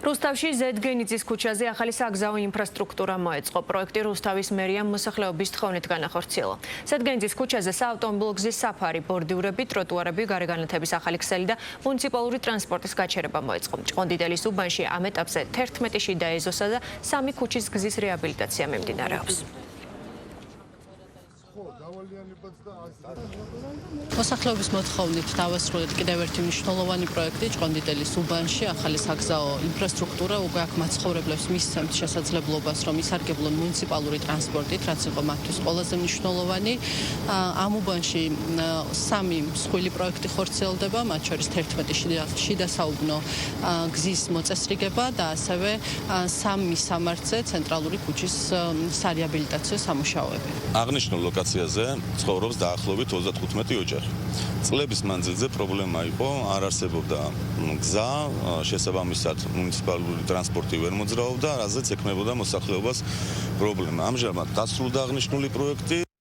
რუსთავში ზედგენიძის ქუჩაზე ახალი საგზაო ინფრასტრუქტურა მოეწყო. პროექტი რუსთავის მერიამ მოსახლეობის თხოვნით განახორციელა. ზედგენიძის ქუჩაზე საავტომობილო გზის საფარი, ბორდიურები, ტროტუარები, გარეგანათების ახალი ქსელი და მუნიციპალური ტრანსპორტის გაჩერება მოეწყო. ჭყონდიდელის უბანში ამ ეტაპზე 11 შიდა ეზოსა და 3 ქუჩის გზის რეაბილიტაცია მიმდინარეობს. მოსახლეობის მოთხოვნით დავასრულეთ კიდევ ერთი მნიშვნელოვანი პროექტი ჭყონდიდელის უბანში. ახალი საგზაო ინფრასტრუქტურა უკვე აქ მაცხოვრებლებს მისცემთ შესაძლებლობას, რომ ისარგებლონ მუნიციპალური ტრანსპორტით, რაც იყო მათთვის ყველაზე მნიშვნელოვანი. ამ უბანში 3 მსხვილი პროექტი ხორციელდება, მათ შორის 11 შიდა საუბნო გზის მოწესრიგება და ასევე 3 სამართზე ცენტრალური ქუჩის სარეაბილიტაციო სამუშაოები. აღნიშნულ ლოკაციაზე ცხოვრობს დაახლოებით 35 ოჯახი. წლების მანძილზე პრობლემა იყო, არ არსებობდა გზა, შესაბამისად მუნიციპალური ტრანსპორტი ვერ მოძრაობდა, რაზეც ექმნებოდა მოსახლეობას პრობლემა. ამჟამად დასრულდა აღნიშნული პროექტი.